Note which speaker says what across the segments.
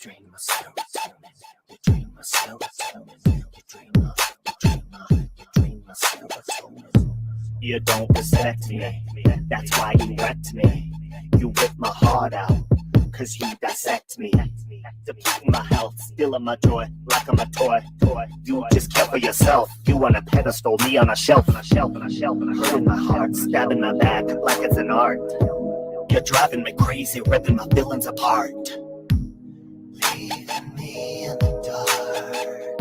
Speaker 1: drain my serotonin. You drain my serotonin. You drain my serotonin. You don't respect me. That's why you wrecked me. You rip my heart out, cause you dissect me. Depleting my health, stealing my joy, like I'm a toy. You just care for yourself. You on a pedestal, me on a shelf. Hurting my heart, stabbing my back like it's an art. You're driving me crazy, ripping my feelings apart. Leaving me in the dark.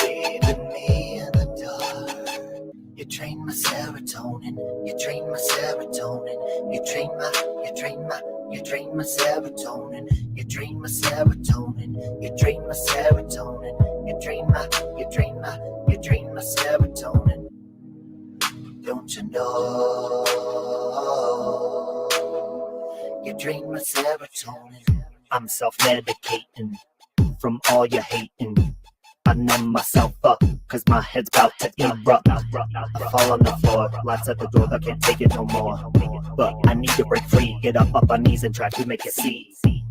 Speaker 1: Leaving me in the dark. You drain my serotonin. You drain my serotonin. You drain my serotonin. You drain my serotonin. You drain my serotonin. You drain my serotonin. Don't you know? You drain my serotonin. I'm self-medicating from all your hating. I numb myself up, cause my head's about to erupt. I fall on the floor, lights at the door, I can't take it no more. But I need to break free, get up my knees and try to make it see. See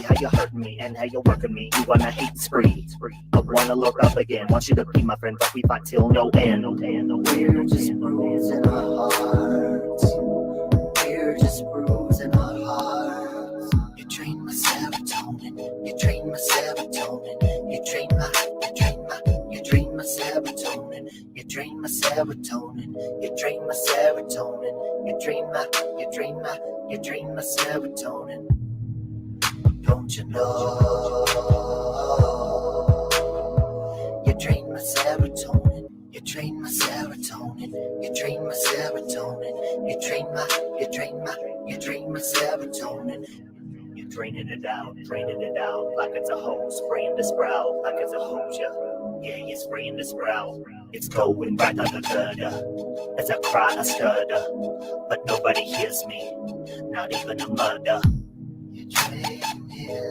Speaker 1: how you're hurting me and how you're working me. You wanna hate spree. I wanna look up again, want you to be my friend, but we fight till no end. We're just bruising our hearts. We're just bruising our hearts. You drain my serotonin. You drain my serotonin. You drain my serotonin. You drain my serotonin. You drain my serotonin. You drain my serotonin. Don't you know? You drain my serotonin. You drain my serotonin. You drain my serotonin. You drain my serotonin. You're draining it out like it's a hose, spraying the sprout like it's a hose, yeah, you're spraying the sprout. It's going right under the gutter. As I cry, I stutter, but nobody hears me, not even a mother.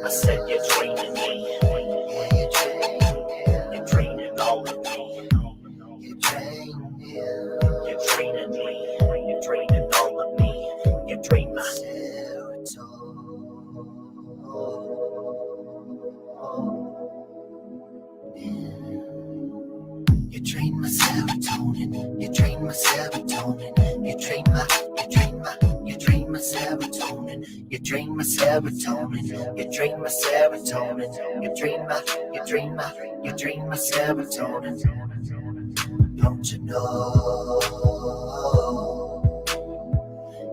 Speaker 1: I said you're draining me. You're draining all of me. You're draining me. You're draining all of me. You drain my serotonin. You drain my serotonin. You drain my serotonin. You drain my serotonin. You drain my serotonin. You drain my serotonin. You drain my serotonin. Don't you know?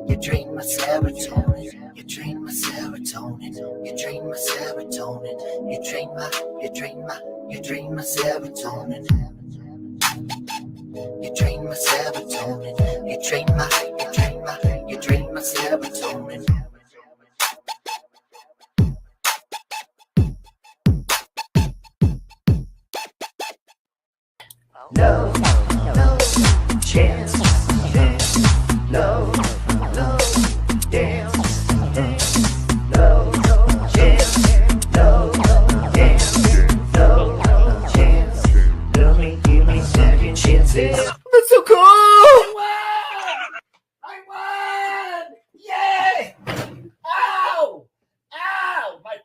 Speaker 1: You drain my serotonin. You drain my serotonin. You drain my serotonin. You drain my serotonin. You drain my serotonin. You drain my serotonin. No chance. No dance. No chance. No dance. No chance. Give me second chances. That's so cool! I won! Yay! Ow! My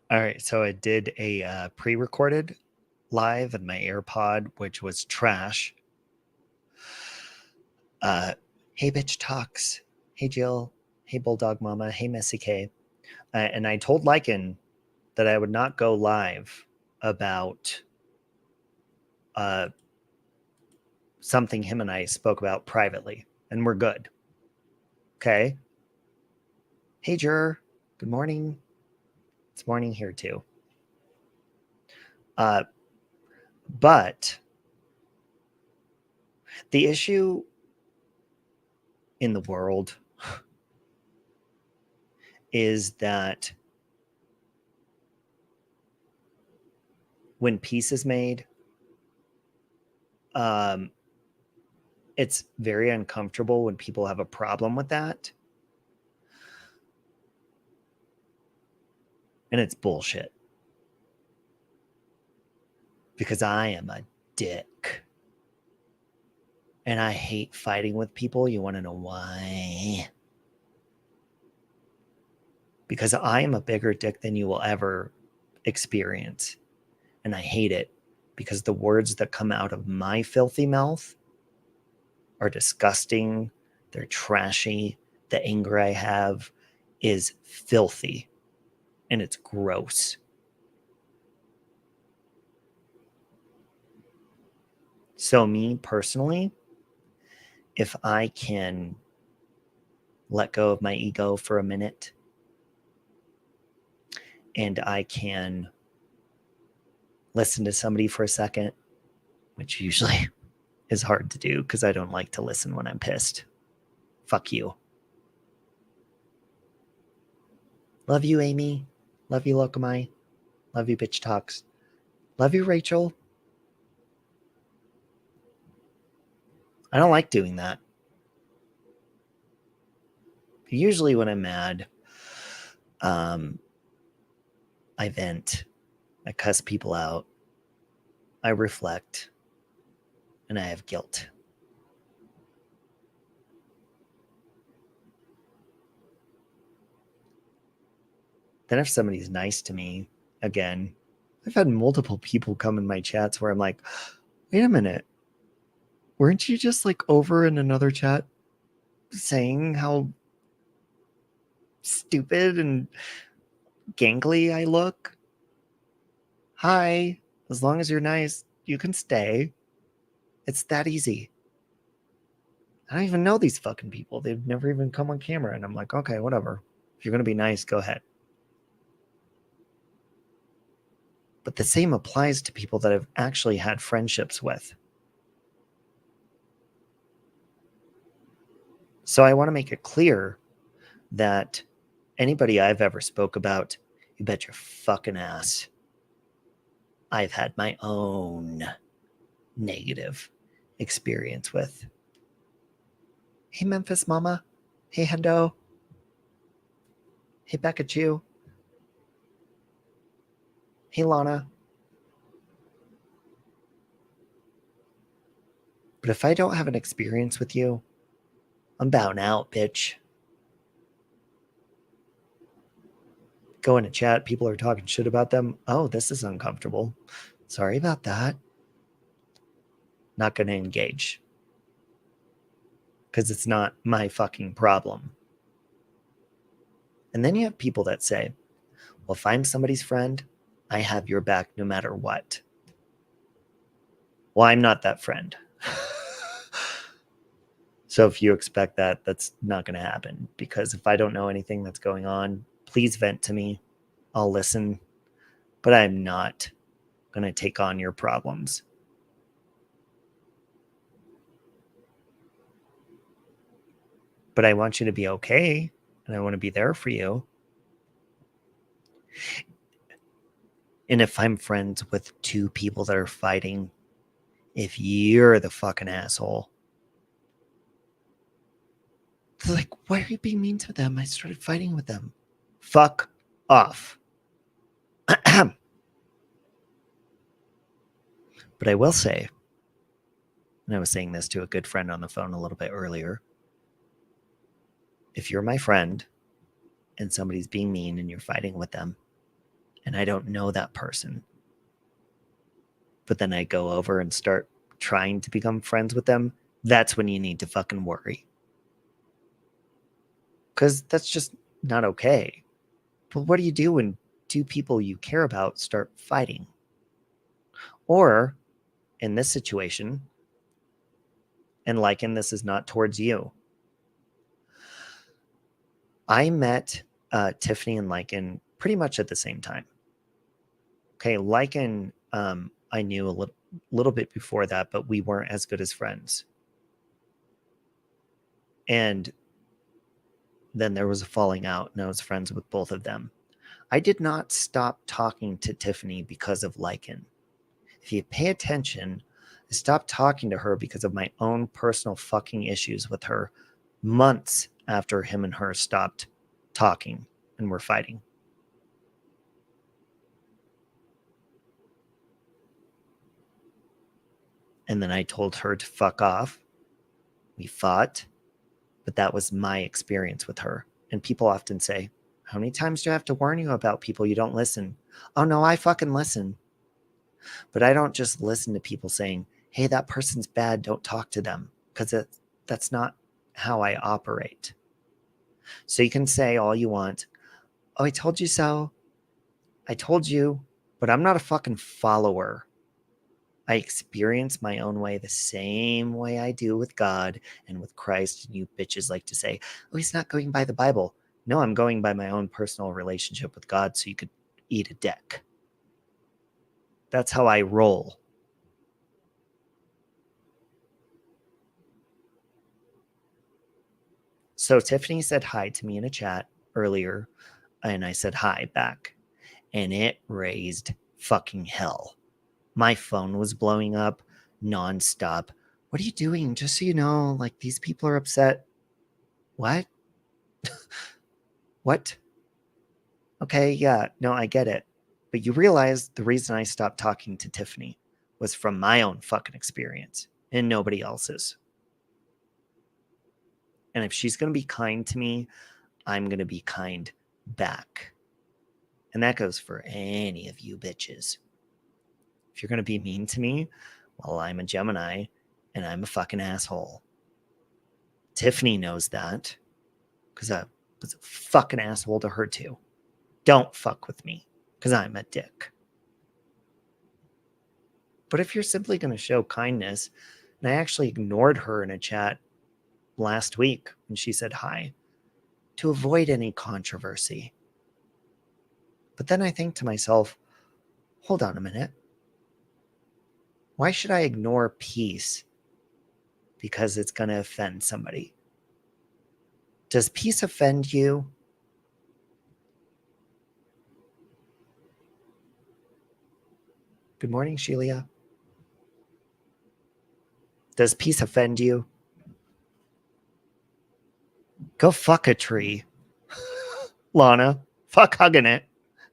Speaker 2: All right, so I did a pre-recorded live in my AirPod, which was trash. Hey, bitch talks. Hey, Jill. Hey, Bulldog Mama. Hey, Messy K. And I told Lycan that I would not go live about something him and I spoke about privately, and we're good. Okay? Hey, Jur. Good morning. It's morning here too. But the issue in the world is that when peace is made, it's very uncomfortable when people have a problem with that. And it's bullshit. Because I am a dick. And I hate fighting with people. You want to know why? Because I am a bigger dick than you will ever experience. And I hate it because the words that come out of my filthy mouth are disgusting. They're trashy. The anger I have is filthy and it's gross. So me personally, if I can let go of my ego for a minute and I can listen to somebody for a second, which usually is hard to do because I don't like to listen when I'm pissed. Fuck you. Love you, Amy. Love you, Lokamai. Love you, Bitch Talks. Love you, Rachel. I don't like doing that. Usually when I'm mad, I vent. I cuss people out. I reflect. And I have guilt. Then if somebody's nice to me, again, I've had multiple people come in my chats where I'm like, wait a minute. Weren't you just like over in another chat saying how stupid and gangly I look? Hi, as long as you're nice, you can stay. It's that easy. I don't even know these fucking people. They've never even come on camera. And I'm like, okay, whatever. If you're going to be nice, go ahead. But the same applies to people that I've actually had friendships with. So I want to make it clear that anybody I've ever spoke about, you bet your fucking ass, I've had my own negative experience with. Hey, Memphis Mama. Hey, Hendo. Hey, Becca Chew. Hey, Lana. But if I don't have an experience with you, I'm bowing out, bitch. Go in a chat, people are talking shit about them. Oh, this is uncomfortable. Sorry about that. Not going to engage. Because it's not my fucking problem. And then you have people that say, well, if I'm somebody's friend, I have your back no matter what. Well, I'm not that friend. So if you expect that, that's not going to happen. Because if I don't know anything that's going on, please vent to me. I'll listen. But I'm not going to take on your problems. But I want you to be okay. And I want to be there for you. And if I'm friends with two people that are fighting, if you're the fucking asshole, they're like, why are you being mean to them? I started fighting with them. Fuck off. But I will say, and I was saying this to a good friend on the phone a little bit earlier, if you're my friend and somebody's being mean and you're fighting with them, and I don't know that person, but then I go over and start trying to become friends with them, that's when you need to fucking worry. Because that's just not okay. But what do you do when two people you care about start fighting? Or, in this situation, and Lycan, this is not towards you, I met Tiffany and Lycan pretty much at the same time. Okay, Lycan, I knew a little bit before that, but we weren't as good as friends. And then there was a falling out, and I was friends with both of them. I did not stop talking to Tiffany because of Lycan. If you pay attention, I stopped talking to her because of my own personal fucking issues with her months after him and her stopped talking and were fighting. And then I told her to fuck off We fought, but that was my experience with her. And people often say, how many times do I have to warn you about people you don't listen? Oh no, I fucking listen. But I don't just listen to people saying, hey, that person's bad, don't talk to them. Because that's not how I operate. So you can say all you want. Oh, I told you so. I told you. But I'm not a fucking follower. I experience my own way the same way I do with God and with Christ. And you bitches like to say, oh, he's not going by the Bible. No, I'm going by my own personal relationship with God so you could eat a dick. That's how I roll. So Tiffany said hi to me in a chat earlier, and I said hi back. And it raised fucking hell. My phone was blowing up nonstop. What are you doing? Just so you know, like, these people are upset. What? What? Okay, yeah, no, I get it. But you realize the reason I stopped talking to Tiffany was from my own fucking experience and nobody else's. And if she's going to be kind to me, I'm going to be kind back. And that goes for any of you bitches. If you're going to be mean to me, well, I'm a Gemini and I'm a fucking asshole. Tiffany knows that because I was a fucking asshole to her too. Don't fuck with me because I'm a dick. But if you're simply going to show kindness, and I actually ignored her in a chat last week when she said hi to avoid any controversy. But then I think to myself, hold on a minute. Why should I ignore peace because it's going to offend somebody? Does peace offend you? Good morning, Sheila. Does peace offend you? Go fuck a tree. Lana, fuck hugging it.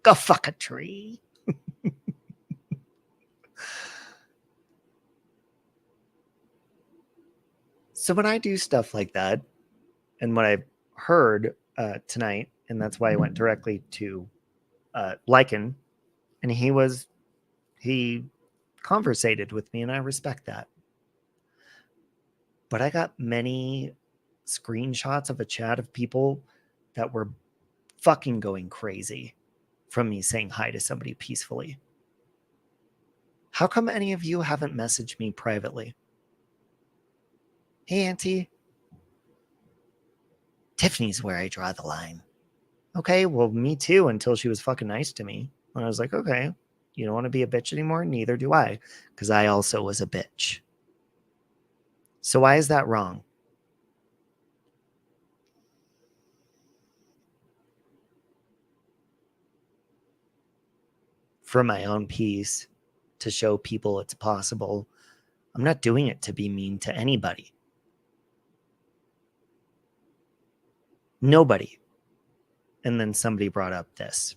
Speaker 2: Go fuck a tree. So when I do stuff like that, and what I've heard tonight, and that's why I went directly to Lycan, and he conversated with me, and I respect that. But I got many screenshots of a chat of people that were fucking going crazy from me saying hi to somebody peacefully. How come any of you haven't messaged me privately? Hey, Auntie. Tiffany's where I draw the line. Okay, well, me too, until she was fucking nice to me. And I was like, okay, you don't want to be a bitch anymore? Neither do I, because I also was a bitch. So why is that wrong? For my own peace, to show people it's possible. I'm not doing it to be mean to anybody. Nobody. And then somebody brought up this.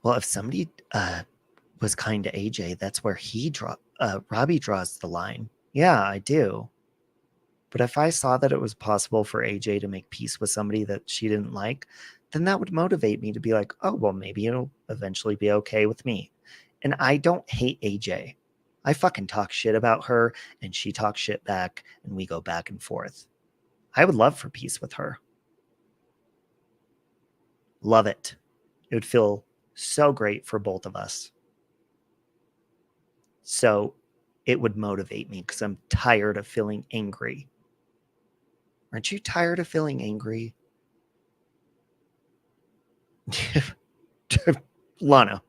Speaker 2: Well, if somebody was kind to AJ, that's where Robbie draws the line. Yeah, I do. But if I saw that it was possible for AJ to make peace with somebody that she didn't like, then that would motivate me to be like, oh, well, maybe it'll eventually be okay with me. And I don't hate AJ. I fucking talk shit about her and she talks shit back and we go back and forth. I would love for peace with her. Love it. It would feel so great for both of us. So it would motivate me because I'm tired of feeling angry. Aren't you tired of feeling angry? Lana.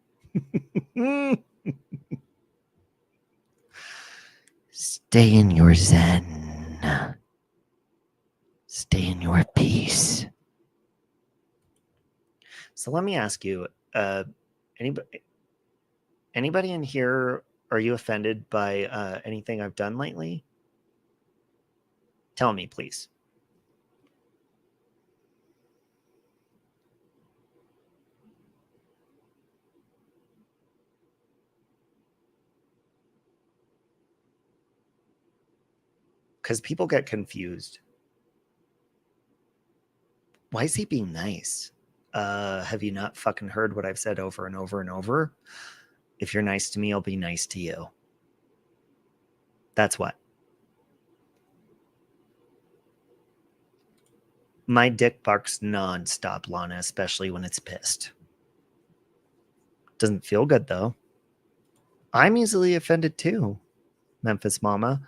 Speaker 2: Stay in your zen. Stay in your peace. So let me ask you, anybody in here, are you offended by anything I've done lately? Tell me, please. because people get confused. Why is he being nice? Have you not fucking heard what I've said over and over and over? If you're nice to me, I'll be nice to you. That's what. My dick barks nonstop, Lana, especially when it's pissed. Doesn't feel good, though. I'm easily offended, too, Memphis Mama,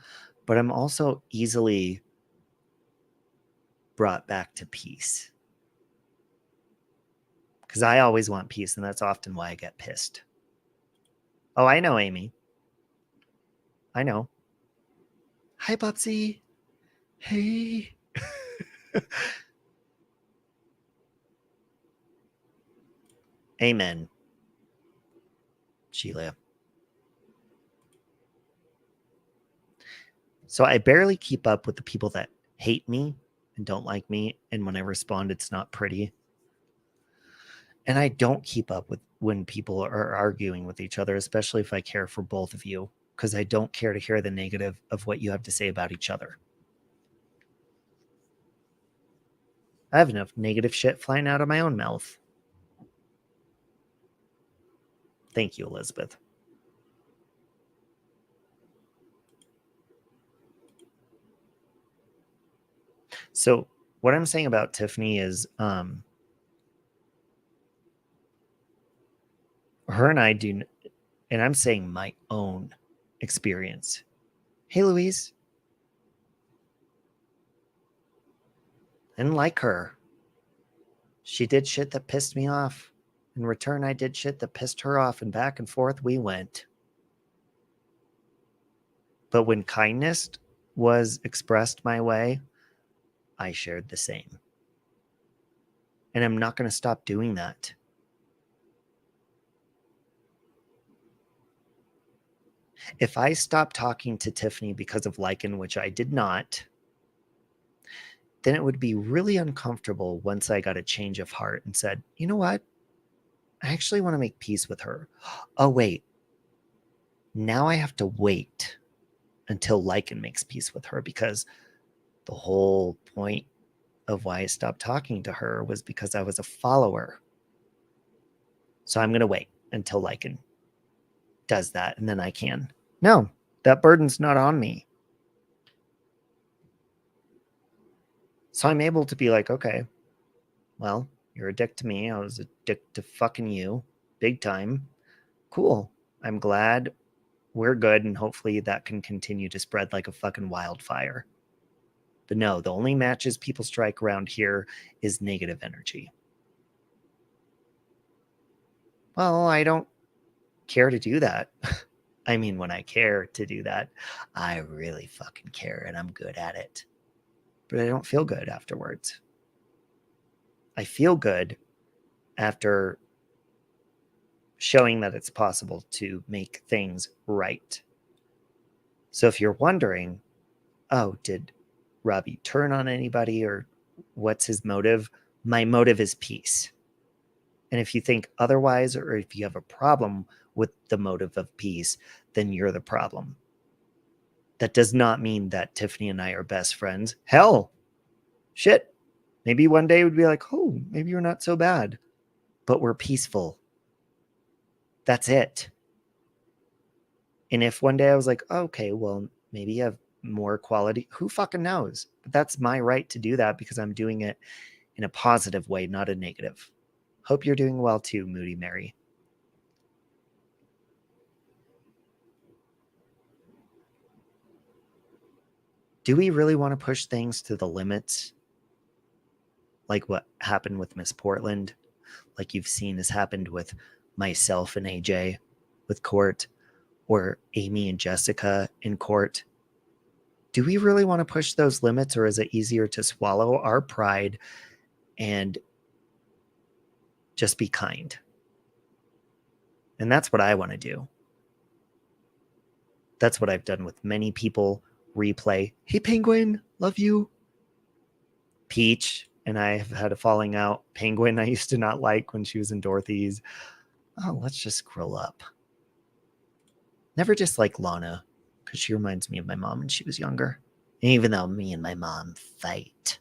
Speaker 2: but I'm also easily brought back to peace. Because I always want peace, and that's often why I get pissed. Oh, I know, Amy. I know. Hi, Bubsy. Hey. Amen, Sheila. So I barely keep up with the people that hate me and don't like me, and when I respond, it's not pretty. And I don't keep up with when people are arguing with each other, especially if I care for both of you, because I don't care to hear the negative of what you have to say about each other. I have enough negative shit flying out of my own mouth. Thank you, Elizabeth. So what I'm saying about Tiffany is her and I do, and I'm saying my own experience. Hey, Louise. I didn't like her. She did shit that pissed me off. In return, I did shit that pissed her off, and back and forth we went. But when kindness was expressed my way, I shared the same. And I'm not going to stop doing that. If I stopped talking to Tiffany because of Lycan, which I did not, then it would be really uncomfortable once I got a change of heart and said, you know what? I actually want to make peace with her. Oh, wait. Now I have to wait until Lycan makes peace with her, because the whole point of why I stopped talking to her was because I was a follower. So I'm going to wait until Lycan does that, and then I can. No, that burden's not on me. So I'm able to be like, okay, well, you're a dick to me. I was a dick to fucking you. Big time. Cool. I'm glad we're good, and hopefully that can continue to spread like a fucking wildfire. But no, the only matches people strike around here is negative energy. Well, I don't care to do that. I mean, when I care to do that, I really fucking care, and I'm good at it. But I don't feel good afterwards. I feel good after showing that it's possible to make things right. So if you're wondering, oh, did Robbie turn on anybody, or what's his motive? My motive is peace. And if you think otherwise, or if you have a problem with the motive of peace, then you're the problem. That does not mean that Tiffany and I are best friends. Hell, shit. Maybe one day we'd be like, oh, maybe you're not so bad. But we're peaceful. That's it. And if one day I was like, okay, well, maybe you have more quality, who fucking knows? But that's my right to do that, because I'm doing it in a positive way, not a negative. Hope you're doing well too, Moody Mary. Do we really want to push things to the limits? Like what happened with Miss Portland? Like you've seen has happened with myself and AJ with court, or Amy and Jessica in court? Do we really want to push those limits, or is it easier to swallow our pride and just be kind? And that's what I want to do. That's what I've done with many people. Replay. Hey, Penguin, love you. Peach and I have had a falling out. Penguin I used to not like when she was in Dorothy's. Oh, let's just scroll up. Never dislike Lana, because she reminds me of my mom when she was younger. Even though me and my mom fight,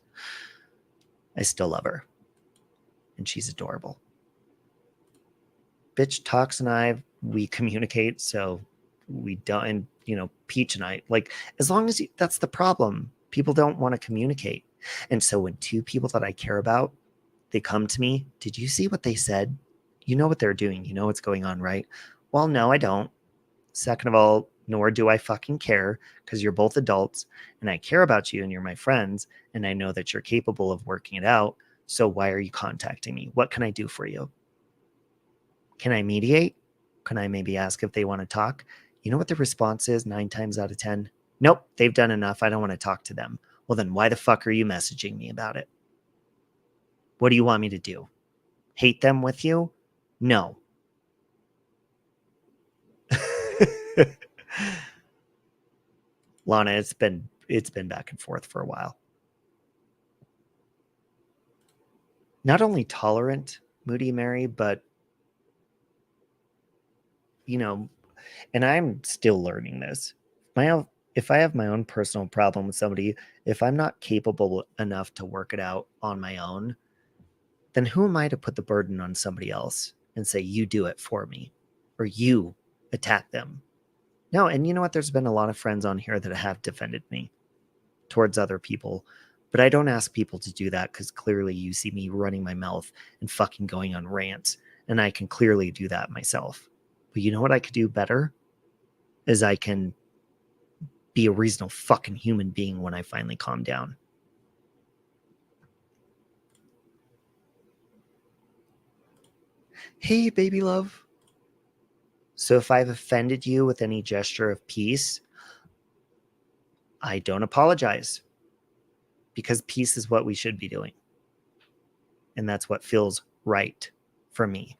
Speaker 2: I still love her. And she's adorable. Bitch talks and we communicate, so we don't, and Peach and I, like, as long as that's the problem. People don't want to communicate. And so when two people that I care about, they come to me, did you see what they said? You know what they're doing. You know what's going on, right? Well, no, I don't. Second of all, nor do I fucking care, because you're both adults and I care about you and you're my friends and I know that you're capable of working it out. So why are you contacting me? What can I do for you? Can I mediate? Can I maybe ask if they want to talk? You know what the response is 9 times out of 10? Nope, they've done enough. I don't want to talk to them. Well, then why the fuck are you messaging me about it? What do you want me to do? Hate them with you? No. Lana, it's been back and forth for a while. Not only tolerant, Moody Mary, but and I'm still learning this. If I have my own personal problem with somebody, if I'm not capable enough to work it out on my own, then who am I to put the burden on somebody else and say, you do it for me, or you attack them? No, and you know what? There's been a lot of friends on here that have defended me towards other people, but I don't ask people to do that because clearly you see me running my mouth and fucking going on rants, and I can clearly do that myself. But you know what I could do better? Is I can be a reasonable fucking human being when I finally calm down. Hey, baby love. So if I've offended you with any gesture of peace, I don't apologize, because peace is what we should be doing. And that's what feels right for me.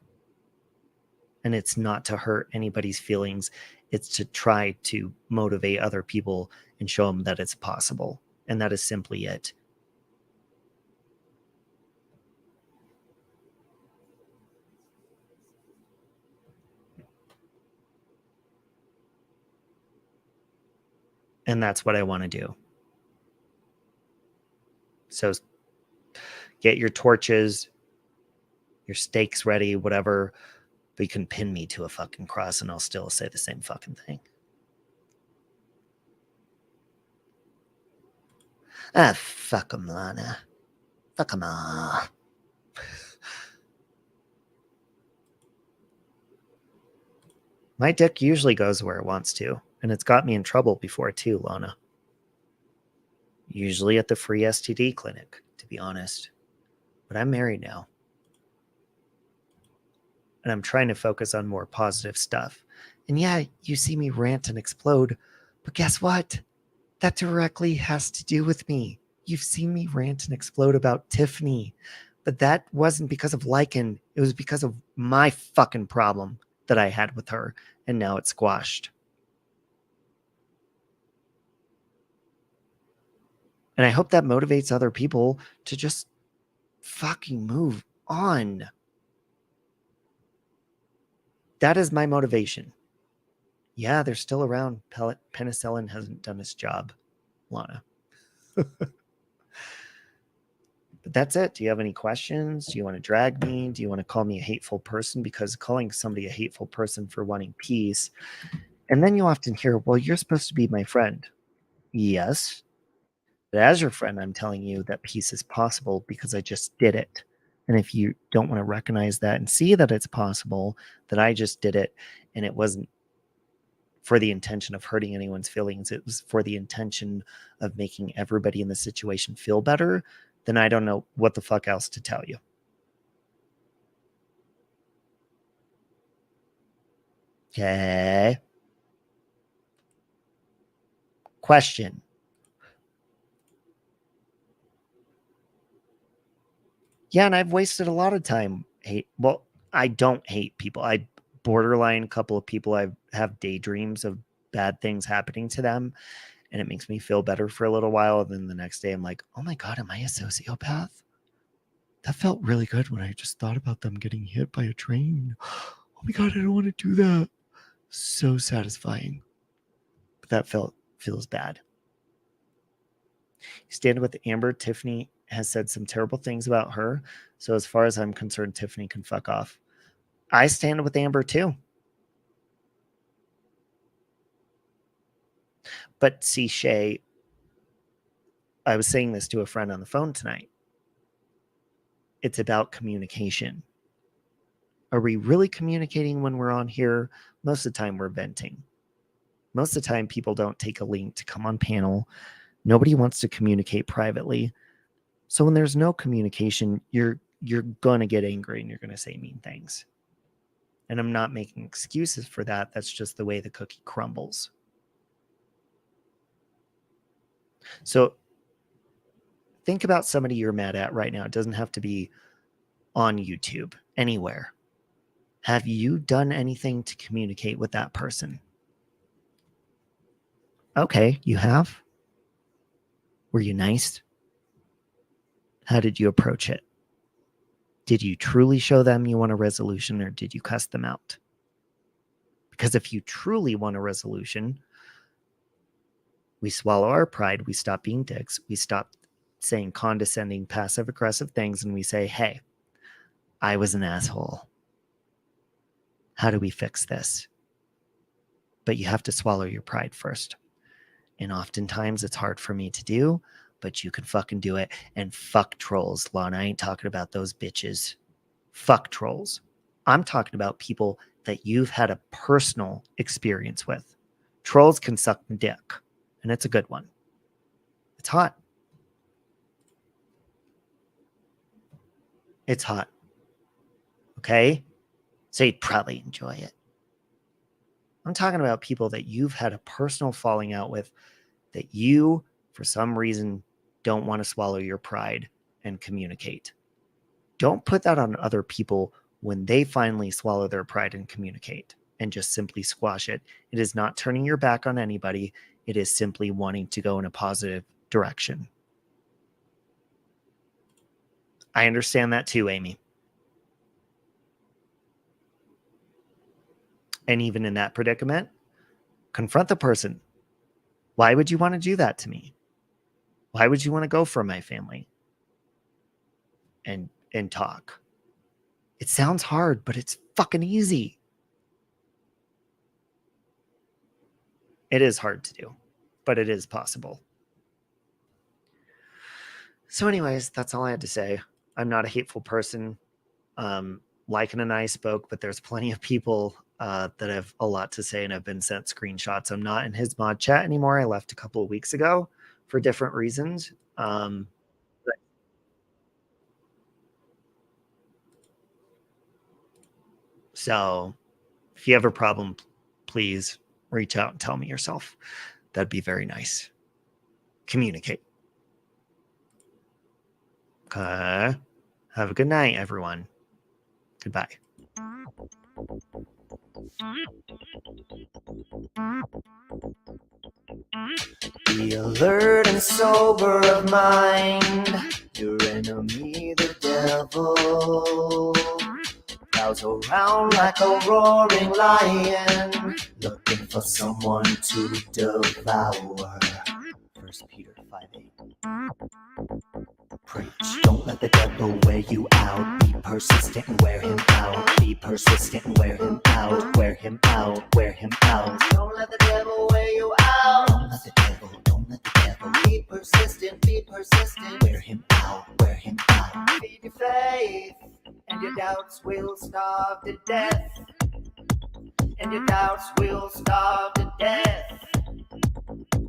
Speaker 2: And it's not to hurt anybody's feelings. It's to try to motivate other people and show them that it's possible. And that is simply it. And that's what I want to do. So get your torches, your stakes ready, whatever. But you can pin me to a fucking cross and I'll still say the same fucking thing. Ah, fuck 'em, Lana. Fuck 'em all. My dick usually goes where it wants to, and it's got me in trouble before too, Lana. Usually at the free STD clinic, to be honest. But I'm married now. And I'm trying to focus on more positive stuff. And yeah, you see me rant and explode, but guess what? That directly has to do with me. You've seen me rant and explode about Tiffany, but that wasn't because of Lycan. It was because of my fucking problem that I had with her, and now it's squashed. And I hope that motivates other people to just fucking move on. That is my motivation. Yeah, they're still around. Penicillin hasn't done its job, Lana. But that's it. Do you have any questions? Do you want to drag me? Do you want to call me a hateful person? Because calling somebody a hateful person for wanting peace, and then you often hear, well, you're supposed to be my friend. Yes. But as your friend, I'm telling you that peace is possible because I just did it. And if you don't want to recognize that and see that it's possible, that I just did it, and it wasn't for the intention of hurting anyone's feelings, it was for the intention of making everybody in the situation feel better, then I don't know what the fuck else to tell you. Okay. Question. Yeah, and I've wasted a lot of time. Well, I don't hate people. I borderline couple of people I have daydreams of bad things happening to them, and it makes me feel better for a little while. And then the next day I'm like, oh my God, am I a sociopath? That felt really good when I just thought about them getting hit by a train. Oh my God, I don't want to do that. So satisfying. But that feels bad. You stand with Amber. Tiffany has said some terrible things about her. So as far as I'm concerned, Tiffany can fuck off. I stand with Amber too. But see, Shay, I was saying this to a friend on the phone tonight. It's about communication. Are we really communicating when we're on here? Most of the time we're venting. Most of the time people don't take a link to come on panel. Nobody wants to communicate privately. So when there's no communication, you're going to get angry and you're going to say mean things. And I'm not making excuses for that. That's just the way the cookie crumbles. So think about somebody you're mad at right now. It doesn't have to be on YouTube, anywhere. Have you done anything to communicate with that person? Okay, you have? Were you nice? How did you approach it? Did you truly show them you want a resolution, or did you cuss them out? Because if you truly want a resolution, we swallow our pride, we stop being dicks, we stop saying condescending, passive-aggressive things, and we say, hey, I was an asshole. How do we fix this? But you have to swallow your pride first. And oftentimes it's hard for me to do, but you can fucking do it. And fuck trolls, Lon. I ain't talking about those bitches. Fuck trolls. I'm talking about people that you've had a personal experience with. Trolls can suck dick, and it's a good one. It's hot. It's hot. Okay? So you'd probably enjoy it. I'm talking about people that you've had a personal falling out with, that you, for some reason, don't want to swallow your pride and communicate. Don't put that on other people when they finally swallow their pride and communicate, and just simply squash it. It is not turning your back on anybody. It is simply wanting to go in a positive direction. I understand that too, Amy. And even in that predicament, confront the person. Why would you want to do that to me? Why would you want to go for my family? And talk. It sounds hard, but it's fucking easy. It is hard to do, but it is possible. So anyways, that's all I had to say. I'm not a hateful person. Lycan and I spoke, but there's plenty of people that have a lot to say and have been sent screenshots. I'm not in his mod chat anymore. I left a couple of weeks ago for different reasons. So if you have a problem, please reach out and tell me yourself. That'd be very nice. Communicate. Okay. Have a good night, everyone. Goodbye. Be alert and sober of mind. Your enemy, the devil, prowls around like a roaring lion, looking for someone to devour. 1 Peter 5:8. Preach. Don't let the devil wear you out. Be persistent and wear him out. Be persistent and wear him out. Wear him out. Wear him out. Don't let the devil wear you out. Don't let the devil. Don't let the devil. Be persistent. Be persistent. Wear him out. Wear him out. Feed your faith, and your doubts will starve to death. And your doubts will starve to death.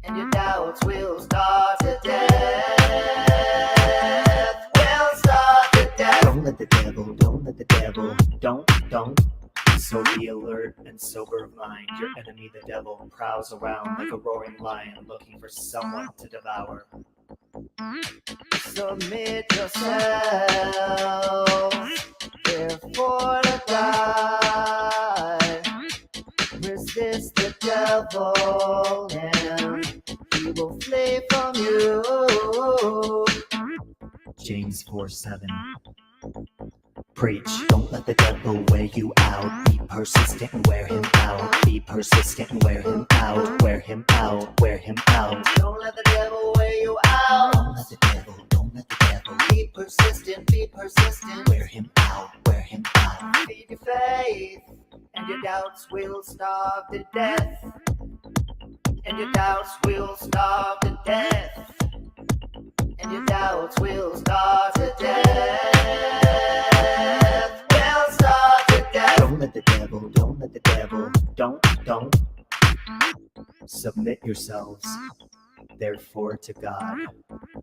Speaker 2: And your doubts will starve to death. Will starve to death. Don't let the devil, don't let the devil, don't. So be alert and sober of mind. Your enemy, the devil, prowls around like a roaring lion, looking for someone to devour. Submit yourself, therefore to God. Resist the devil and he will flee from you. James 4:7. Preach. Don't let the devil wear you out. Be persistent and wear him out. Be persistent and wear him out. Wear him out. Wear him out. Don't let the devil wear you out.
Speaker 1: persistent. Wear him out, wear him out. Feed your faith, and your doubts will starve to death. And your doubts will starve to death. And your doubts will starve to death. Will starve to death. Don't let the devil, don't submit yourselves, therefore, to God.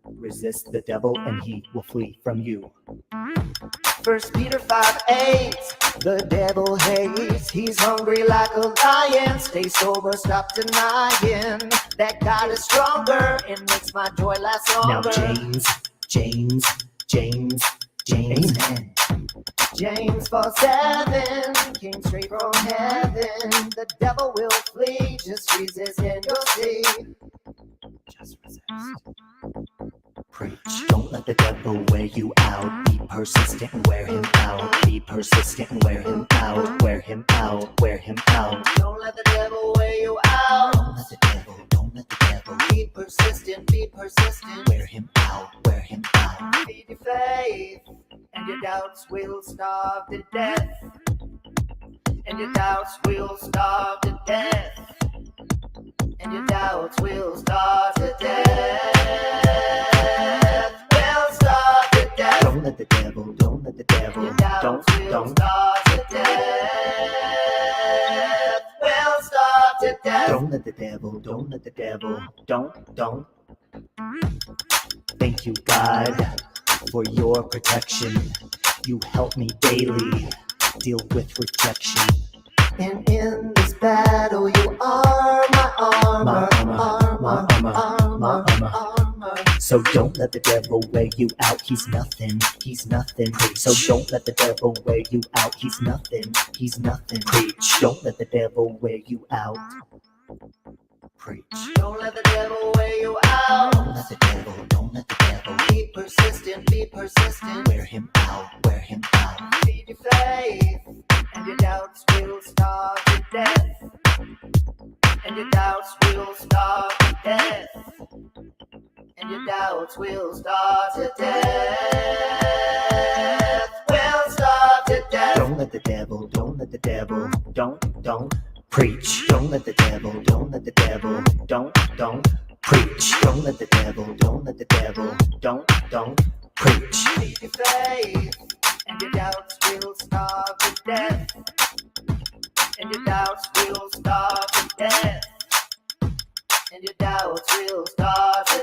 Speaker 1: Resist the devil and he will flee from you. 1 Peter 5:8. The devil hates, he's hungry like a lion. Stay sober, stop denying that God is stronger and makes my joy last longer. Now James. Amen. James 4:7 came straight from heaven. The devil will flee, just resist and you'll see. Just resist. Preach. Don't let the devil wear you out. Be persistent and wear him out. Be persistent and wear him out. Wear him out. Wear him out. Don't let the devil wear you out. Don't let the devil. Be persistent. Be persistent. Wear him out. Wear him out. Feed your faith, and your doubts will starve to death. And your doubts will starve to death. And your doubts will starve to death. Will starve to death. Don't let the devil. Your doubts will starve to death. Will starve to death. Don't let the devil. Don't. Thank you, God, for your protection. You help me daily deal with rejection. And in this battle, you are my armor. So don't let the devil wear you out. He's nothing. So don't let the devil wear you out. He's nothing. Preach. Don't let the devil wear you out. Preach. Don't let the devil wear you out. Don't let the devil. Be persistent. Wear him out. Feed your faith, and your doubts will starve to death. And your doubts will starve to death. And your doubts will starve to death. Will starve to death. Don't let the devil. Don't preach. Don't let the devil. Don't preach. Don't let the devil. Don't preach. Feed your faith, and your doubts will starve to death. And your doubts will starve to death. And your doubts will starve to